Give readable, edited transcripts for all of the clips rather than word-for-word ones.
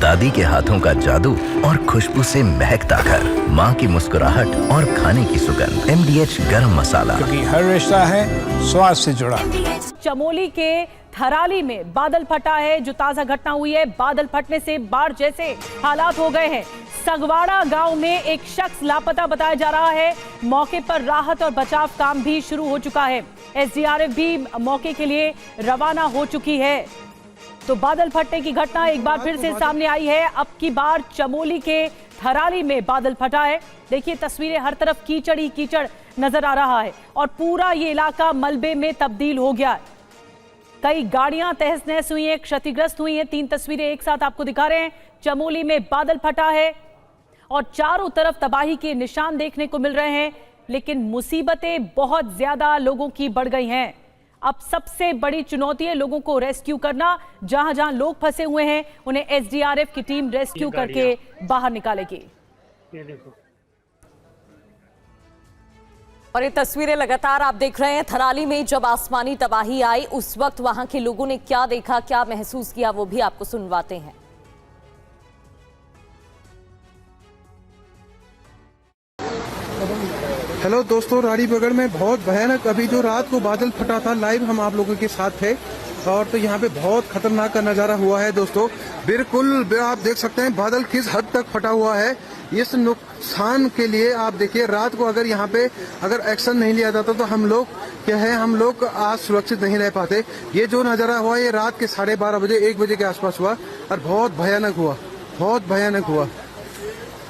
दादी के हाथों का जादू और खुशबू से महकता घर, माँ की मुस्कुराहट और खाने की सुगंध। MDH गरम मसाला, क्योंकि हर रिश्ता है स्वाद से जुड़ा। चमोली के थराली में बादल फटा है। जो ताजा घटना हुई है, बादल फटने से बाढ़ जैसे हालात हो गए हैं। सगवाड़ा गांव में एक शख्स लापता बताया जा रहा है। मौके पर राहत और बचाव काम भी शुरू हो चुका है। SDRF भी मौके के लिए रवाना हो चुकी है। तो बादल फटने की घटना एक बार फिर से सामने आई है। अब की बार चमोली के थराली में बादल फटा है। देखिए तस्वीरें, हर तरफ कीचड़ ही कीचड़ नजर आ रहा है और पूरा ये इलाका मलबे में तब्दील हो गया है। कई गाड़ियां तहस नहस हुई हैं, क्षतिग्रस्त हुई हैं। 3 तस्वीरें एक साथ आपको दिखा रहे हैं। चमोली में बादल फटा है और चारों तरफ तबाही के निशान देखने को मिल रहे हैं। लेकिन मुसीबतें बहुत ज्यादा लोगों की बढ़ गई हैं। अब सबसे बड़ी चुनौती है लोगों को रेस्क्यू करना। जहां जहां लोग फंसे हुए हैं उन्हें SDRF की टीम रेस्क्यू करके बाहर निकालेगी। ये देखो, और ये तस्वीरें लगातार आप देख रहे हैं। थराली में जब आसमानी तबाही आई उस वक्त वहां के लोगों ने क्या देखा, क्या महसूस किया, वो भी आपको सुनवाते हैं। हेलो दोस्तों, रानीबगड़ में बहुत भयानक अभी जो रात को बादल फटा था, लाइव हम आप लोगों के साथ थे और तो यहाँ पे बहुत खतरनाक का नजारा हुआ है दोस्तों। बिल्कुल आप देख सकते हैं बादल किस हद तक फटा हुआ है। इस नुकसान के लिए आप देखिए, रात को अगर यहाँ पे अगर एक्शन नहीं लिया जाता तो हम लोग क्या है, हम लोग आज सुरक्षित नहीं रह पाते। ये जो नजारा हुआ ये रात के 12:30 बजे 1 बजे के आसपास हुआ और बहुत भयानक हुआ, बहुत भयानक हुआ।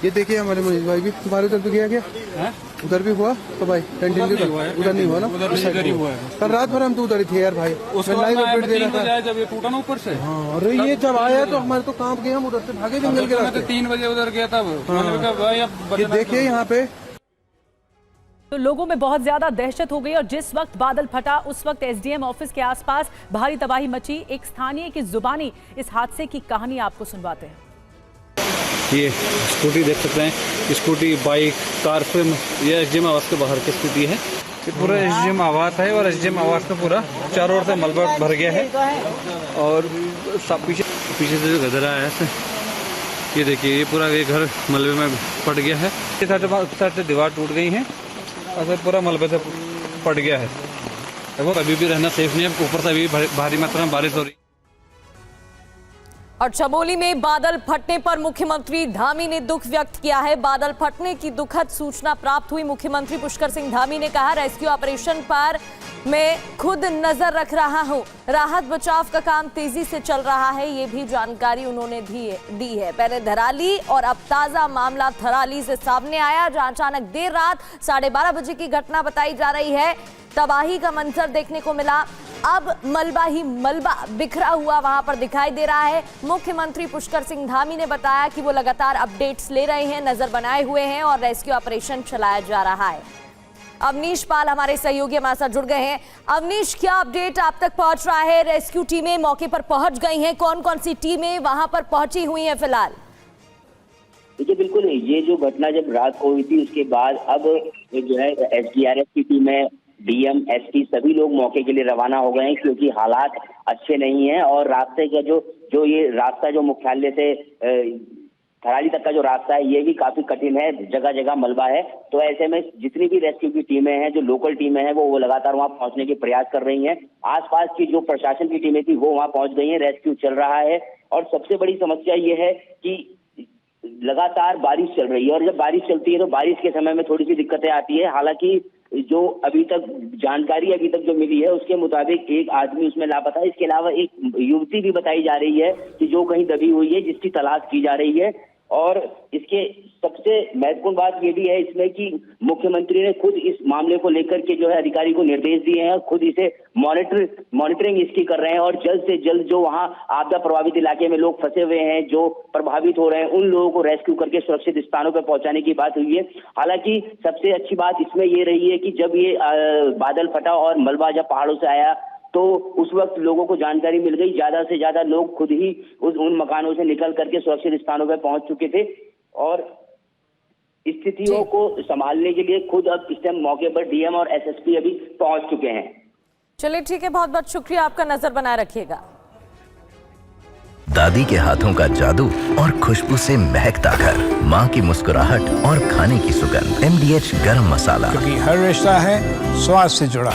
ये देखिए हमारे मनीष भाई भी तुम्हारे उधर भी गया उधर भी हुआ तो भाई कैंटीन के उधर नहीं हुआ ना, उधर ही हुआ है। कल रात भर हम तो उधर ही थे यार भाई, लाइव अपडेट दे रहा था जब ये टूटा ना ऊपर से। हाँ, अरे ये जब आया तो हमारे तो काम गए, हम उधर से भागे जंगल के रास्ते। 3 बजे उधर गया था। ये देखिए यहाँ पे तो लोगों में बहुत ज्यादा दहशत हो गई और जिस वक्त बादल फटा उस वक्त SDM ऑफिस के आसपास भारी तबाही मची। एक स्थानीय की जुबानी इस हादसे की कहानी आपको सुनवाते हैं। ये स्कूटी देख सकते हैं, स्कूटी, बाइक, कार से ये SDM आवास के बाहर की स्थिति है। ये पूरा SDM आवास है और SDM आवास का पूरा चारों ओर से मलबा भर गया है और सब पीछे से जो गदरा है ये देखिए, ये पूरा ये घर मलबे में पट गया है। साइड से दीवार टूट गई है और पूरा मलबे से पट गया है। देखो अभी भी रहना सेफ नहीं है, ऊपर से अभी भारी मात्रा में बारिश हो रही है। और चमोली में बादल फटने पर मुख्यमंत्री धामी ने दुख व्यक्त किया है। बादल फटने की दुखद सूचना प्राप्त हुई। मुख्यमंत्री पुष्कर सिंह धामी ने कहा, रेस्क्यू ऑपरेशन पर मैं खुद नजर रख रहा हूं। राहत बचाव का काम तेजी से चल रहा है, ये भी जानकारी उन्होंने दी है। पहले धराली और अब ताजा मामला थराली से सामने आया, जहां अचानक देर रात 12:30 बजे की घटना बताई जा रही है। तबाही का मंजर देखने को मिला। अब मलबा ही मलबा बिखरा हुआ वहां पर दिखाई दे रहा है। मुख्यमंत्री पुष्कर सिंह धामी ने बताया कि वो लगातार अपडेट्स ले रहे हैं, नजर बनाए हुए हैं और रेस्क्यू ऑपरेशन चलाया जा रहा है। अवनीश पाल हमारे सहयोगी हमारे साथ जुड़ गए हैं। अवनीश, क्या अपडेट आप तक पहुंच रहा है? रेस्क्यू टीमें मौके पर पहुंच गई हैं, कौन कौन सी टीमें वहां पर पहुंची हुई हैं फिलहाल? देखिए बिल्कुल, ये जो घटना जब रात को हुई थी उसके बाद अब जो है SDRF की टीमें, DM, SP सभी लोग मौके के लिए रवाना हो गए हैं क्योंकि हालात अच्छे नहीं हैं और रास्ते का जो ये रास्ता जो मुख्यालय से थराली तक का जो रास्ता है ये भी काफी कठिन है, जगह जगह मलबा है। तो ऐसे में जितनी भी रेस्क्यू की टीमें हैं, जो लोकल टीमें हैं, वो लगातार वहां पहुंचने के प्रयास कर रही हैं। आसपास की जो प्रशासन की टीमें थी वो वहां पहुंच गई हैं, रेस्क्यू चल रहा है। और सबसे बड़ी समस्या ये है कि लगातार बारिश चल रही है और जब बारिश चलती है तो बारिश के समय में थोड़ी सी दिक्कतें आती है। हालांकि जो अभी तक जानकारी अभी तक जो मिली है उसके मुताबिक एक आदमी उसमें लापता है। इसके अलावा एक युवती भी बताई जा रही है कि जो कहीं दबी हुई है, जिसकी तलाश की जा रही है। और इसके सबसे महत्वपूर्ण बात ये भी है इसमें कि मुख्यमंत्री ने खुद इस मामले को लेकर के जो है अधिकारी को निर्देश दिए हैं और खुद इसे मॉनिटरिंग इसकी कर रहे हैं और जल्द से जल्द जो वहां आपदा प्रभावित इलाके में लोग फंसे हुए हैं, जो प्रभावित हो रहे हैं, उन लोगों को रेस्क्यू करके सुरक्षित स्थानों पर पहुंचाने की बात हुई है। हालांकि सबसे अच्छी बात इसमें ये रही है कि जब ये बादल फटा और मलबा जब पहाड़ों से आया तो उस वक्त लोगों को जानकारी मिल गई। ज्यादा से ज्यादा लोग खुद ही उन मकानों से निकल करके सुरक्षित स्थानों पर पहुंच चुके थे और स्थितियों को संभालने के लिए खुद अब इस टाइम मौके पर DM और SSP अभी पहुंच चुके हैं। चलिए ठीक है, बहुत बहुत शुक्रिया, आपका नजर बनाए रखिएगा। दादी के हाथों का जादू और खुशबू से महकता घर, माँ की मुस्कुराहट और खाने की सुगंध। MDH गरम मसाला। क्योंकि हर रिश्ता है स्वाद से जुड़ा।